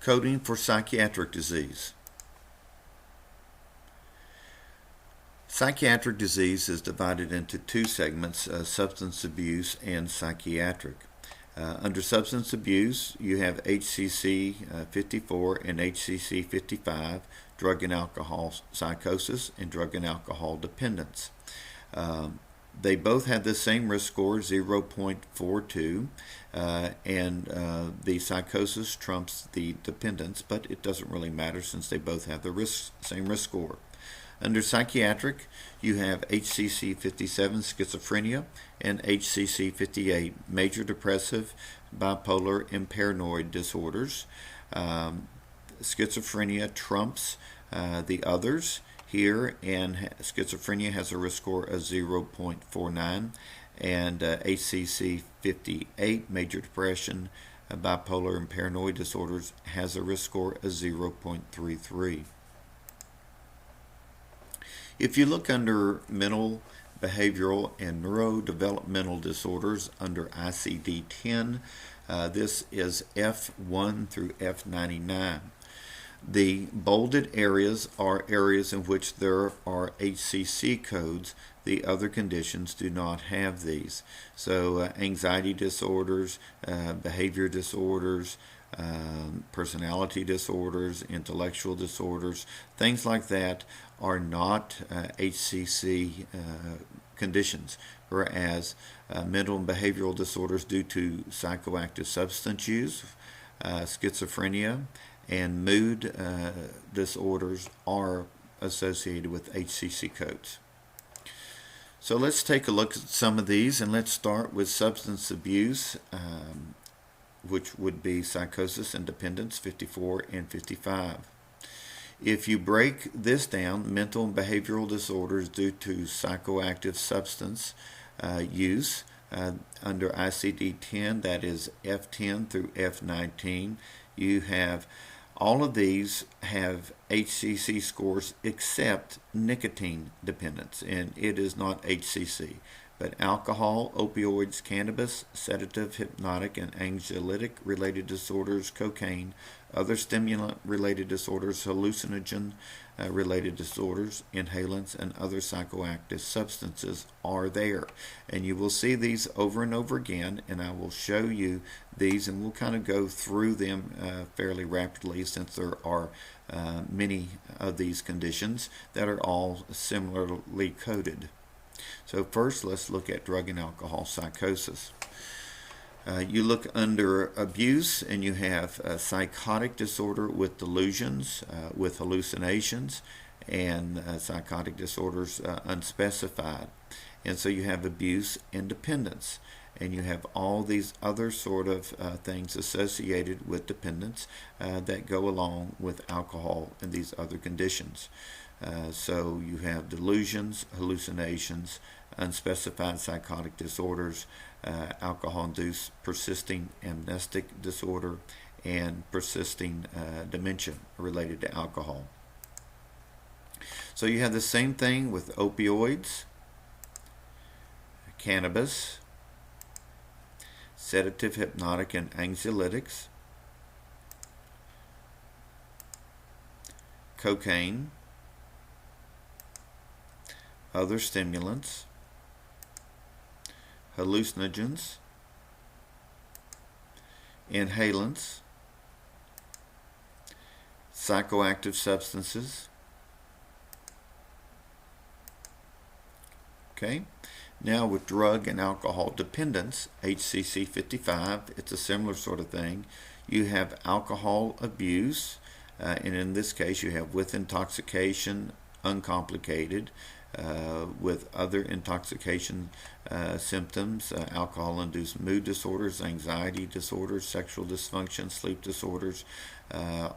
Coding for psychiatric disease. Psychiatric disease is divided into two segments, substance abuse and psychiatric. Under substance abuse, you have HCC 54 and HCC 55, drug and alcohol psychosis and drug and alcohol dependence. They both have the same risk score, 0.42, and the psychosis trumps the dependence, but it doesn't really matter since they both have the same risk score. Under psychiatric, you have HCC 57, schizophrenia, and HCC 58, major depressive, bipolar, and paranoid disorders. Schizophrenia trumps the others here, and schizophrenia has a risk score of 0.49, and HCC 58, major depression, bipolar, and paranoid disorders, has a risk score of 0.33. If you look under mental, behavioral, and neurodevelopmental disorders under ICD-10, this is F1 through F99. The bolded areas are areas in which there are HCC codes. The other conditions do not have these. So anxiety disorders, behavior disorders, personality disorders, intellectual disorders, things like that are not HCC conditions, whereas mental and behavioral disorders due to psychoactive substance use, schizophrenia, and mood disorders are associated with HCC codes. So let's take a look at some of these, and let's start with substance abuse, which would be psychosis and dependence, 54 and 55. If you break this down, mental and behavioral disorders due to psychoactive substance use, under ICD-10, that is F10 through F19, you have all of these have HCC scores except nicotine dependence, and it is not HCC. But alcohol, opioids, cannabis, sedative, hypnotic, and anxiolytic-related disorders, cocaine, other stimulant-related disorders, hallucinogen-related disorders, inhalants, and other psychoactive substances are there. And you will see these over and over again, and I will show you these, and we'll kind of go through them fairly rapidly since there are many of these conditions that are all similarly coded. So first, let's look at drug and alcohol psychosis. You look under abuse, and you have a psychotic disorder with delusions, with hallucinations, and psychotic disorders unspecified. And so you have abuse and dependence, and you have all these other sort of things associated with dependence that go along with alcohol and these other conditions. So you have delusions, hallucinations, unspecified psychotic disorders, alcohol-induced persisting amnestic disorder, and persisting dementia related to alcohol. So you have the same thing with opioids, cannabis, sedative, hypnotic, and anxiolytics, cocaine, other stimulants, hallucinogens, inhalants, psychoactive substances. Okay, now with drug and alcohol dependence, HCC 55, it's a similar sort of thing. You have alcohol abuse, and in this case you have with intoxication, uncomplicated, with other intoxication symptoms, alcohol-induced mood disorders, anxiety disorders, sexual dysfunction, sleep disorders,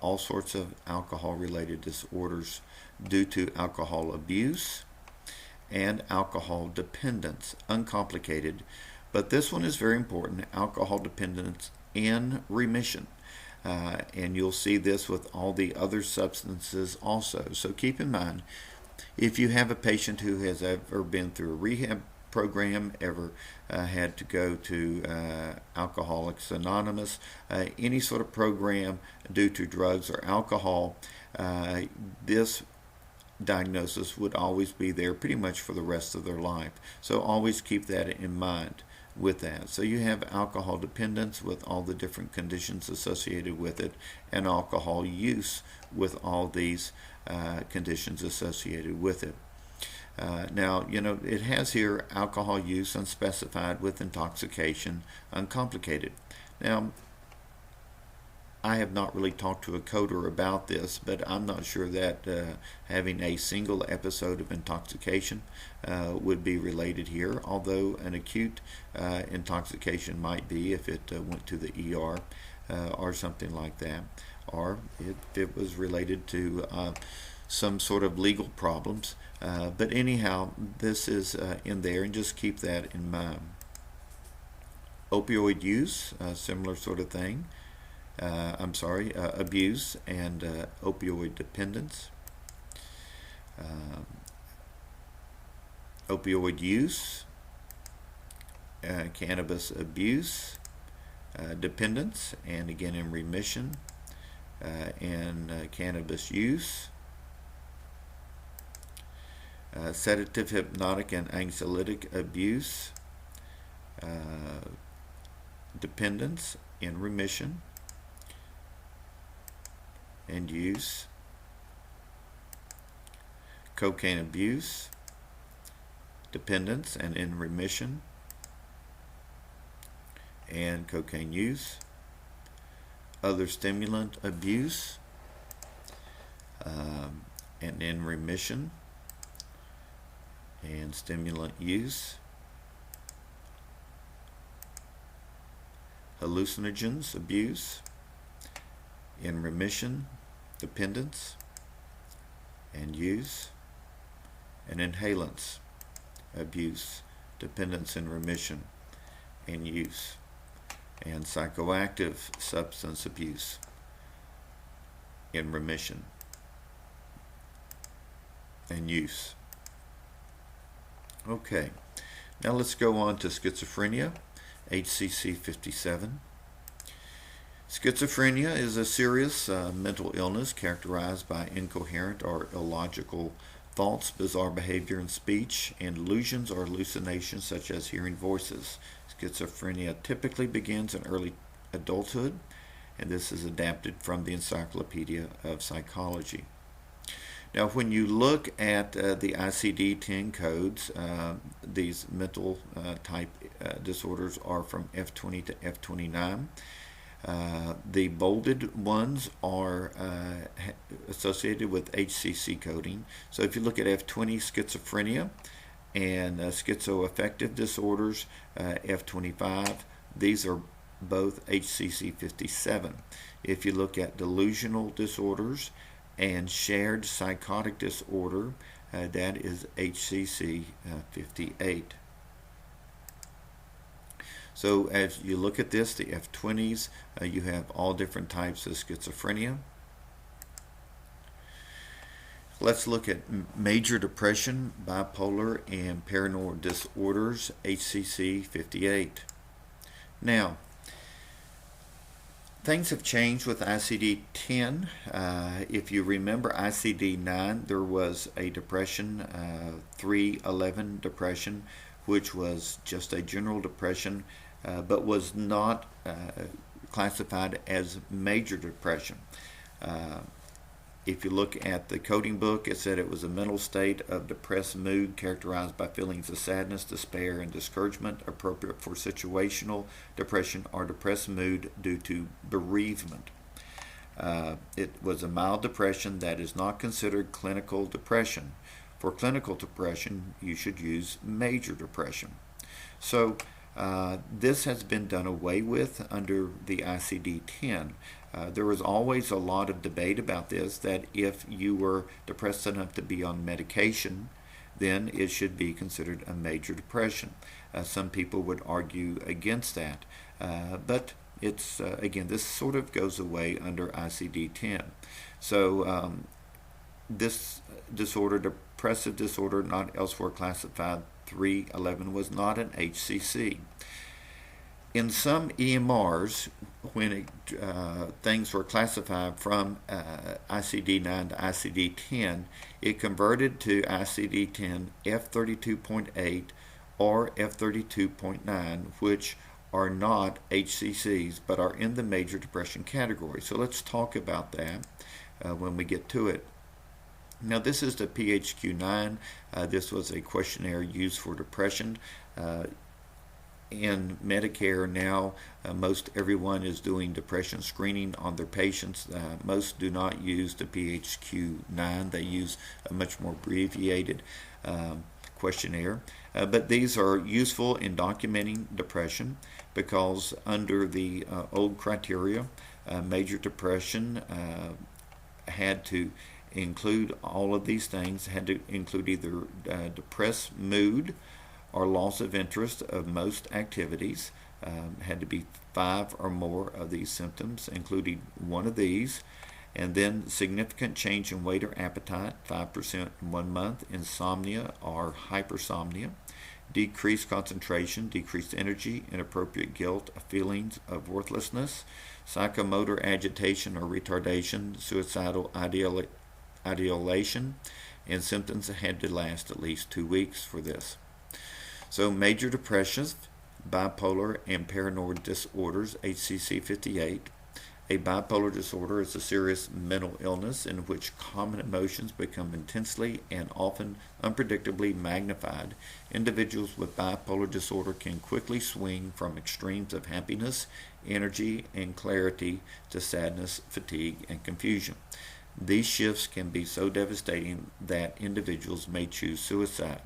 all sorts of alcohol-related disorders due to alcohol abuse and alcohol dependence, uncomplicated. But this one is very important, alcohol dependence in remission. And you'll see this with all the other substances also. So keep in mind, if you have a patient who has ever been through a rehab program ever had to go to Alcoholics Anonymous, any sort of program due to drugs or alcohol, this diagnosis would always be there pretty much for the rest of their life. So always keep that in mind with that. So you have alcohol dependence with all the different conditions associated with it, and alcohol use with all these conditions associated with it. Now, it has here alcohol use unspecified with intoxication uncomplicated. Now, I have not really talked to a coder about this, but I'm not sure that having a single episode of intoxication would be related here, although an acute intoxication might be if it went to the ER or something like that, or if it was related to some sort of legal problems. But anyhow, this is in there, and just keep that in mind. Opioid use, similar sort of thing. Abuse and opioid dependence. Opioid use, cannabis abuse, dependence, and again in remission, and cannabis use. Sedative, hypnotic, and anxiolytic abuse, dependence, in remission, and use. Cocaine abuse, dependence, and in remission, and cocaine use. Other stimulant abuse, and in remission, and stimulant use. Hallucinogens abuse, in remission, dependence, and use. And inhalants abuse, dependence, in remission, and use. And psychoactive substance abuse, in remission, and use. Okay, now let's go on to schizophrenia, HCC 57. Schizophrenia is a serious mental illness characterized by incoherent or illogical thoughts, bizarre behavior and speech, and illusions or hallucinations such as hearing voices. Schizophrenia typically begins in early adulthood, and this is adapted from the Encyclopedia of Psychology. Now, when you look at the ICD-10 codes, these mental type disorders are from F20 to F29. The bolded ones are associated with HCC coding. So if you look at F20, schizophrenia, and schizoaffective disorders, F25, these are both HCC 57. If you look at delusional disorders and shared psychotic disorder, that is HCC 58. So as you look at this, the F20s, you have all different types of schizophrenia. Let's look at major depression, bipolar, and paranoid disorders, HCC 58. Now, things have changed with ICD-10. If you remember ICD-9, there was a depression, 311 depression, which was just a general depression, but was not classified as major depression. If you look at the coding book, it said it was a mental state of depressed mood characterized by feelings of sadness, despair, and discouragement, appropriate for situational depression or depressed mood due to bereavement. It was a mild depression that is not considered clinical depression. For clinical depression, you should use major depression. So this has been done away with under the ICD-10. There was always a lot of debate about this, that if you were depressed enough to be on medication, then it should be considered a major depression. Some people would argue against that. But it's, again, this sort of goes away under ICD-10. So this disorder, depressive disorder, not elsewhere classified 311 was not an HCC. In some EMRs, when things were classified from ICD-9 to ICD-10, it converted to ICD-10 F32.8 or F32.9, which are not HCCs but are in the major depression category. So let's talk about that when we get to it. Now, this is the PHQ-9. This was a questionnaire used for depression. In Medicare now, most everyone is doing depression screening on their patients. Most do not use the PHQ-9. They use a much more abbreviated questionnaire. But these are useful in documenting depression because under the old criteria, major depression had to include all of these things, had to include either depressed mood or loss of interest of most activities, had to be 5 or more of these symptoms, including one of these, and then significant change in weight or appetite, 5% in 1 month, insomnia or hypersomnia, decreased concentration, decreased energy, inappropriate guilt, feelings of worthlessness, psychomotor agitation or retardation, suicidal ideation, and symptoms that had to last at least 2 weeks for this. So major depressions, bipolar and paranoid disorders, HCC 58. A bipolar disorder is a serious mental illness in which common emotions become intensely and often unpredictably magnified. Individuals with bipolar disorder can quickly swing from extremes of happiness, energy, and clarity to sadness, fatigue, and confusion. These shifts can be so devastating that individuals may choose suicide.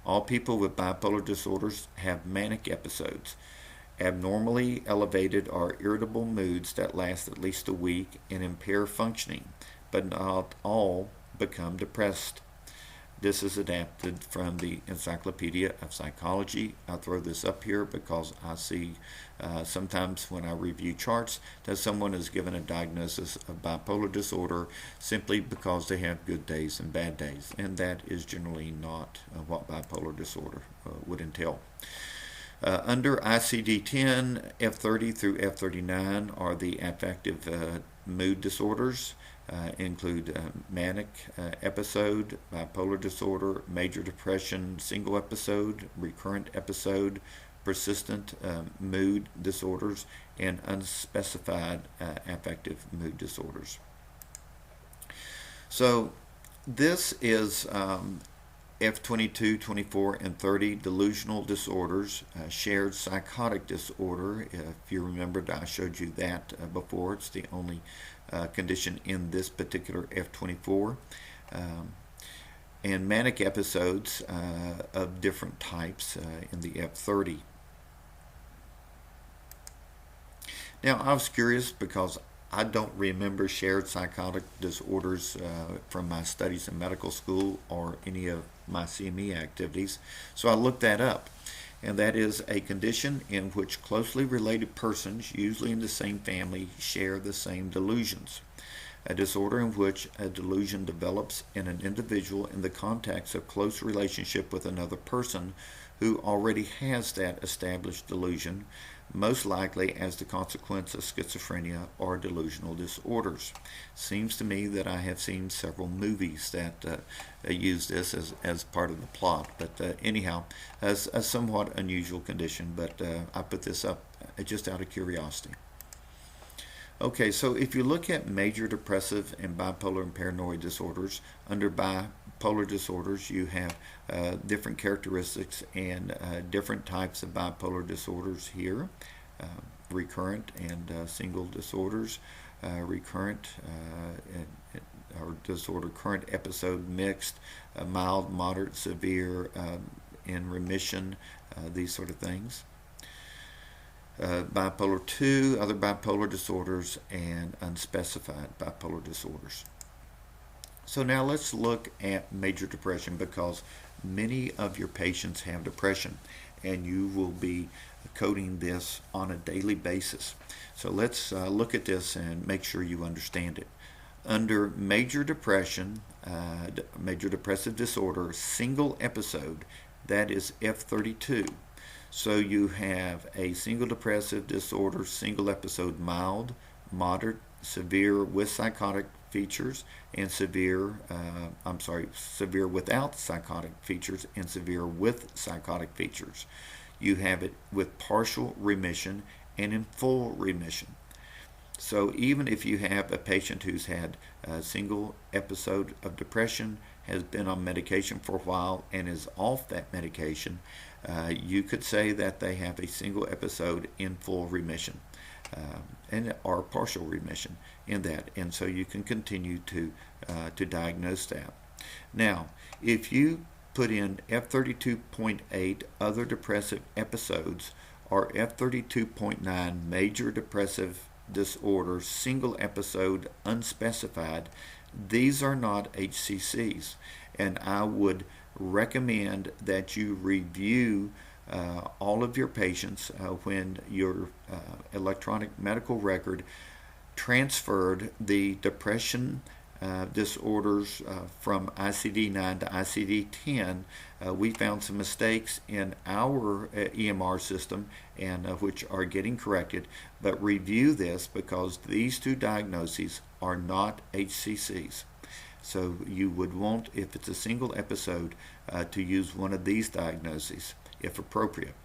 All people with bipolar disorders have manic episodes, abnormally elevated or irritable moods that last at least a week and impair functioning, but not all become depressed. This is adapted from the Encyclopedia of Psychology. I'll throw this up here because I see sometimes when I review charts that someone is given a diagnosis of bipolar disorder simply because they have good days and bad days, and that is generally not what bipolar disorder would entail. Under ICD-10, F30 through F39 are the affective mood disorders. Include manic episode, bipolar disorder, major depression, single episode, recurrent episode, persistent mood disorders, and unspecified affective mood disorders. So this is F22, 24, and 30, delusional disorders, shared psychotic disorder. If you remembered, I showed you that before. It's the only condition in this particular F24. And manic episodes of different types in the F30. Now, I was curious because I don't remember shared psychotic disorders from my studies in medical school or any of my CME activities, so I looked that up. And that is a condition in which closely related persons, usually in the same family, share the same delusions. A disorder in which a delusion develops in an individual in the context of close relationship with another person who already has that established delusion, most likely as the consequence of schizophrenia or delusional disorders. Seems to me that I have seen several movies that use this as part of the plot, but anyhow, as a somewhat unusual condition, but I put this up just out of curiosity. Okay, so if you look at major depressive and bipolar and paranoid disorders, under bipolar disorders you have different characteristics and different types of bipolar disorders here. Recurrent and single disorders, recurrent or disorder, current episode, mixed, mild, moderate, severe, in remission, these sort of things. Bipolar 2, other bipolar disorders, and unspecified bipolar disorders. So now let's look at major depression because many of your patients have depression and you will be coding this on a daily basis. So let's look at this and make sure you understand it. Under major depression, major depressive disorder, single episode that is F32. So you have a single depressive disorder, single episode mild, moderate, severe with psychotic features, and severe without psychotic features, and severe with psychotic features. You have it with partial remission and in full remission. So even if you have a patient who's had a single episode of depression, has been on medication for a while, and is off that medication, you could say that they have a single episode in full remission, or partial remission in that, and so you can continue to diagnose that. Now, if you put in F32.8 other depressive episodes or F32.9 major depressive disorder single episode unspecified, these are not HCCs, and I would recommend that you review all of your patients when your electronic medical record transferred the depression disorders from ICD-9 to ICD-10. We found some mistakes in our EMR system, and which are getting corrected, but review this because these two diagnoses are not HCCs. So you would want, if it's a single episode, to use one of these diagnoses if appropriate.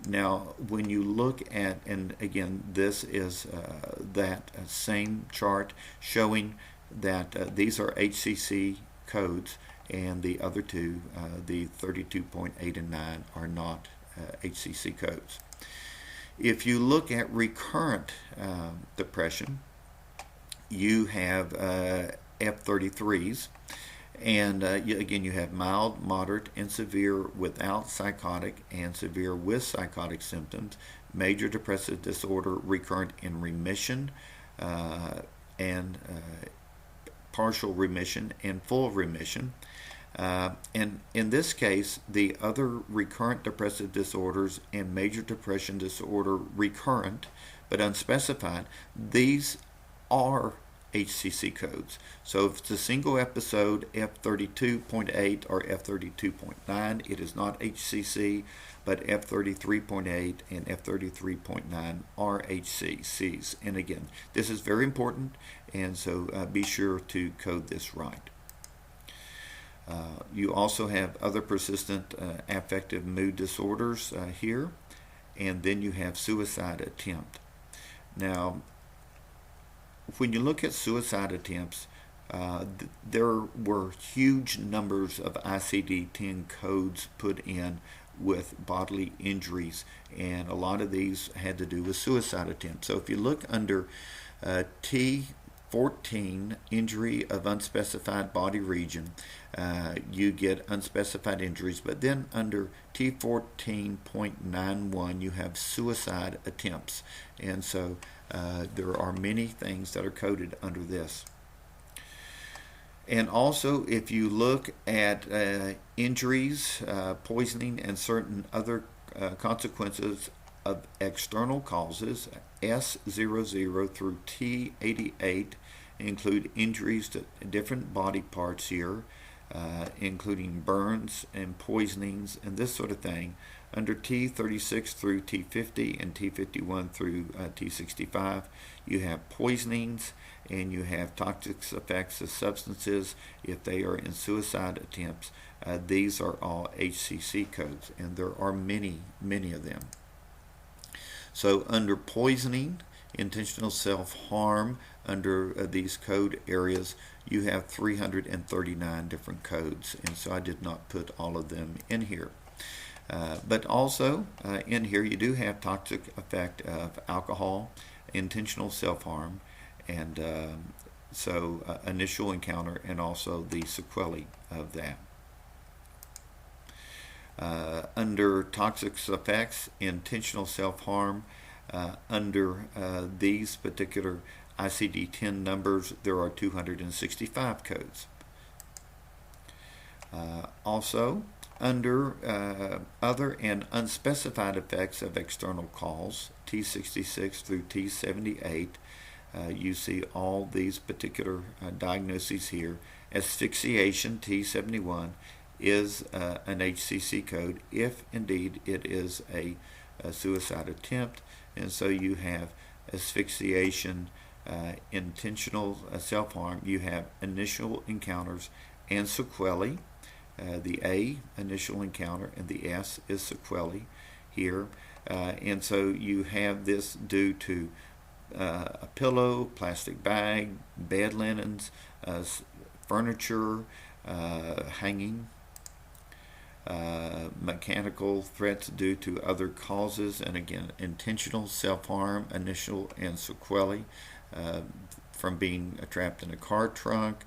Now, when you look at, and again, this is that same chart showing that these are HCC codes, and the other two, the 32.8 and 9, are not HCC codes. If you look at recurrent depression, you have F33s, and again, you have mild, moderate, and severe without psychotic, and severe with psychotic symptoms, major depressive disorder, recurrent in remission, and partial remission and full remission. And in this case, the other recurrent depressive disorders and major depression disorder recurrent but unspecified, these are HCC codes. So if it's a single episode, F32.8 or F32.9, it is not HCC, but F33.8 and F33.9 are HCCs. And again, this is very important, and so be sure to code this right. You also have other persistent affective mood disorders here, and then you have suicide attempt. Now, when you look at suicide attempts, there were huge numbers of ICD-10 codes put in with bodily injuries, and a lot of these had to do with suicide attempts. So if you look under T14, injury of unspecified body region, you get unspecified injuries, but then under T14.91 you have suicide attempts, and so there are many things that are coded under this. And also, if you look at injuries, poisoning, and certain other consequences of external causes, S00 through T88 include injuries to different body parts here, including burns and poisonings and this sort of thing. Under T36 through T50 and T51 through T65, you have poisonings, and you have toxic effects of substances if they are in suicide attempts. These are all HCC codes, and there are many, many of them. So under poisoning, intentional self-harm, under these code areas, you have 339 different codes, and so I did not put all of them in here. But also in here you do have toxic effect of alcohol, intentional self-harm, and initial encounter, and also the sequelae of that. Under toxic effects, intentional self-harm, under these particular ICD-10 numbers, there are 265 codes. Also, under other and unspecified effects of external cause, T66 through T78, you see all these particular diagnoses here. Asphyxiation, T71, is an HCC code if indeed it is a suicide attempt. And so you have asphyxiation, intentional self-harm, you have initial encounters and sequelae. The A, initial encounter, and the S is sequelae here. And so you have this due to a pillow, plastic bag, bed linens, furniture, hanging, mechanical threats due to other causes, and again, intentional self-harm, initial and sequelae, from being trapped in a car trunk,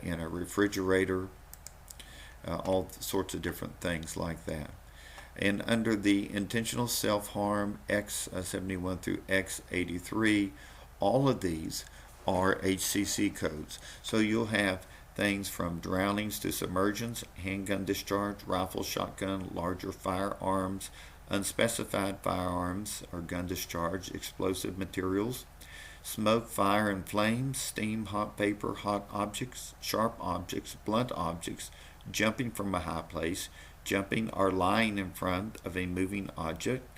in a refrigerator, all sorts of different things like that. And under the intentional self-harm, X71 through X83, all of these are HCC codes. So you'll have things from drownings to submersions, handgun discharge, rifle, shotgun, larger firearms, unspecified firearms or gun discharge, explosive materials, smoke, fire, and flames, steam, hot vapor, hot objects, sharp objects, blunt objects, jumping from a high place, jumping or lying in front of a moving object,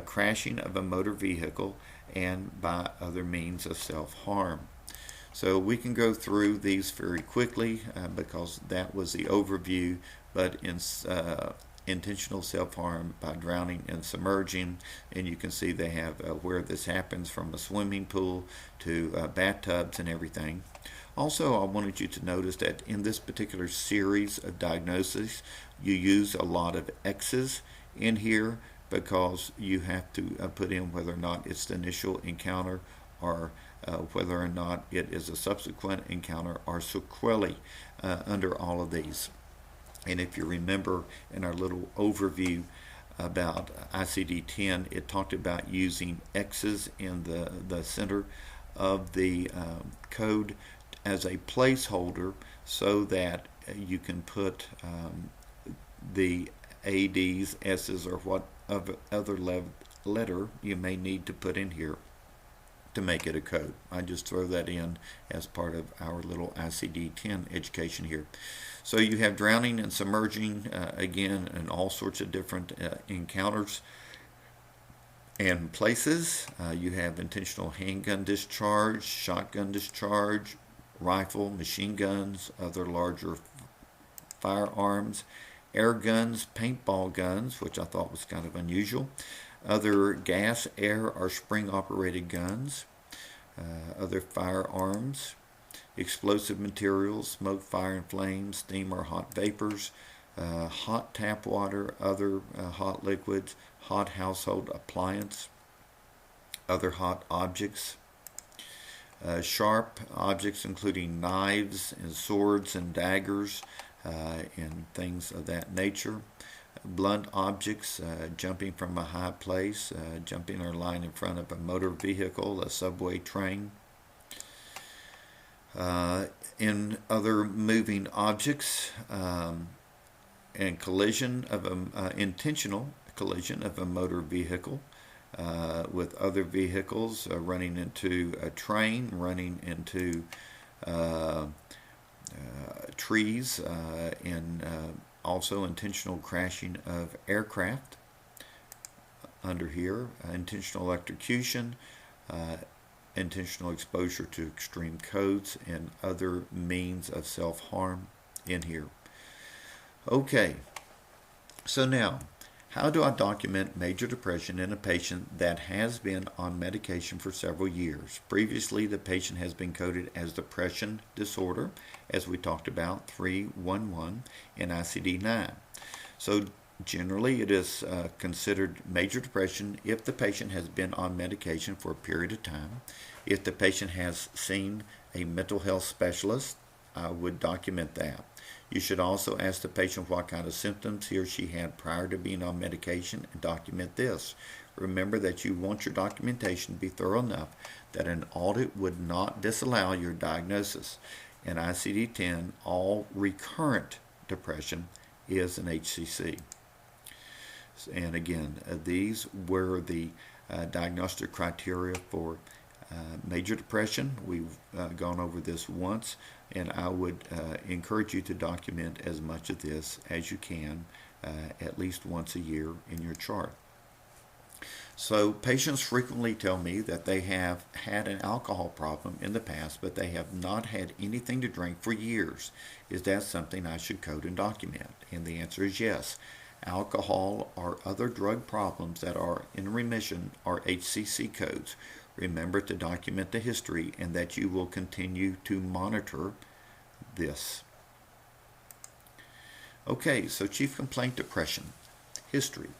crashing of a motor vehicle, and by other means of self-harm. So we can go through these very quickly because that was the overview, but in intentional self-harm by drowning and submerging, and you can see they have where this happens, from a swimming pool to bathtubs and everything. Also, I wanted you to notice that in this particular series of diagnoses, you use a lot of X's in here because you have to put in whether or not it's the initial encounter or whether or not it is a subsequent encounter or sequelae under all of these. And if you remember in our little overview about ICD-10, it talked about using X's in the center of the code as a placeholder so that you can put the ADs, S's, or what other letter you may need to put in here to make it a code. I just throw that in as part of our little ICD-10 education here. So you have drowning and submerging, again, and all sorts of different encounters and places. You have intentional handgun discharge, shotgun discharge, rifle, machine guns, other larger firearms, air guns, paintball guns, which I thought was kind of unusual, other gas, air, or spring-operated guns, other firearms, explosive materials, smoke, fire, and flames, steam or hot vapors, hot tap water, other hot liquids, hot household appliance, other hot objects, sharp objects including knives and swords and daggers and things of that nature, blunt objects, jumping from a high place, jumping or lying in front of a motor vehicle, a subway train. In other moving objects, and collision of intentional collision of a motor vehicle with other vehicles, running into a train, running into trees, and also intentional crashing of aircraft under here, intentional electrocution, intentional exposure to extreme codes, and other means of self-harm in here. Okay, so now, how do I document major depression in a patient that has been on medication for several years? Previously, the patient has been coded as depression disorder, as we talked about, 311 in ICD-9. So generally, it is considered major depression if the patient has been on medication for a period of time. If the patient has seen a mental health specialist, I would document that. You should also ask the patient what kind of symptoms he or she had prior to being on medication and document this. Remember that you want your documentation to be thorough enough that an audit would not disallow your diagnosis. In ICD-10, all recurrent depression is an HCC. And again, these were the diagnostic criteria for Major depression, we've gone over this once, and I would encourage you to document as much of this as you can, at least once a year in your chart. So patients frequently tell me that they have had an alcohol problem in the past, but they have not had anything to drink for years. Is that something I should code and document? And the answer is yes. Alcohol or other drug problems that are in remission are HCC codes. Remember to document the history and that you will continue to monitor this. Okay, so chief complaint depression. History.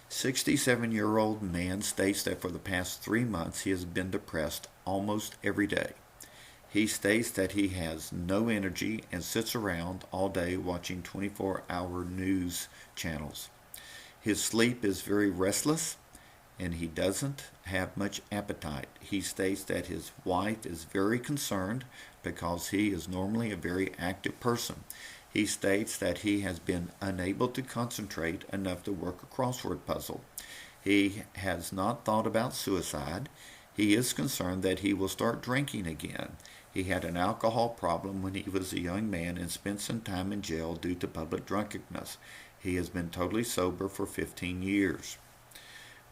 67-year-old man states that for the past 3 months he has been depressed almost every day. He states that he has no energy and sits around all day watching 24-hour news channels. His sleep is very restless and he doesn't have much appetite. He states that his wife is very concerned because he is normally a very active person. He states that he has been unable to concentrate enough to work a crossword puzzle. He has not thought about suicide. He is concerned that he will start drinking again. He had an alcohol problem when he was a young man and spent some time in jail due to public drunkenness. He has been totally sober for 15 years.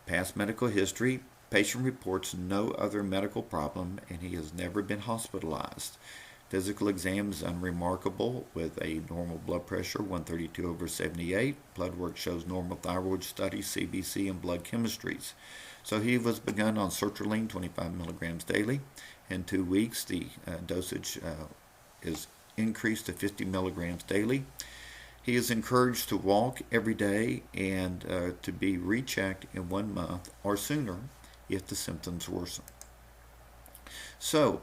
Past medical history. Patient reports no other medical problem and he has never been hospitalized. Physical exam is unremarkable with a normal blood pressure, 132/78. Blood work shows normal thyroid studies, CBC, and blood chemistries. So he was begun on sertraline, 25 milligrams daily. In 2 weeks, the dosage is increased to 50 milligrams daily. He is encouraged to walk every day and to be rechecked in 1 month or sooner if the symptoms worsen. So,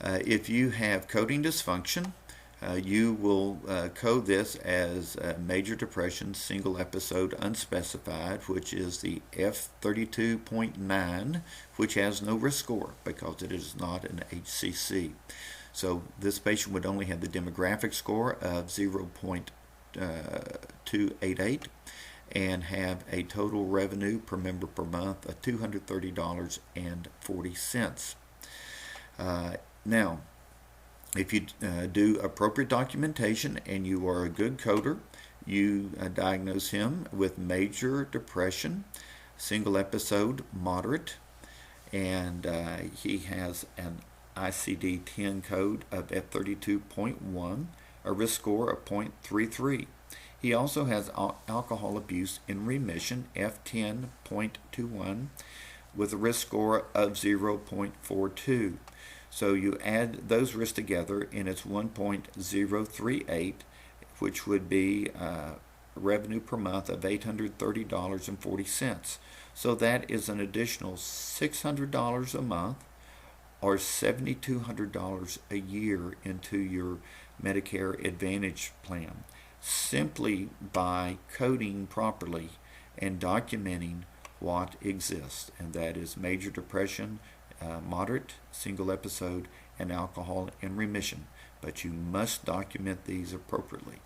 if you have coding dysfunction, you will code this as major depression, single episode unspecified, which is the F32.9, which has no risk score because it is not an HCC. So this patient would only have the demographic score of 0.288 and have a total revenue per member per month of $230.40. Now, if you do appropriate documentation and you are a good coder, you diagnose him with major depression, single episode, moderate, and he has an ICD-10 code of F32.1, a risk score of 0.33. He also has alcohol abuse in remission, F10.21, with a risk score of 0.42. So you add those risks together and it's 1.038, which would be revenue per month of $830.40. So that is an additional $600 a month or $7,200 a year into your Medicare Advantage plan, simply by coding properly and documenting what exists, and that is major depression, moderate, single episode, and alcohol in remission. But you must document these appropriately.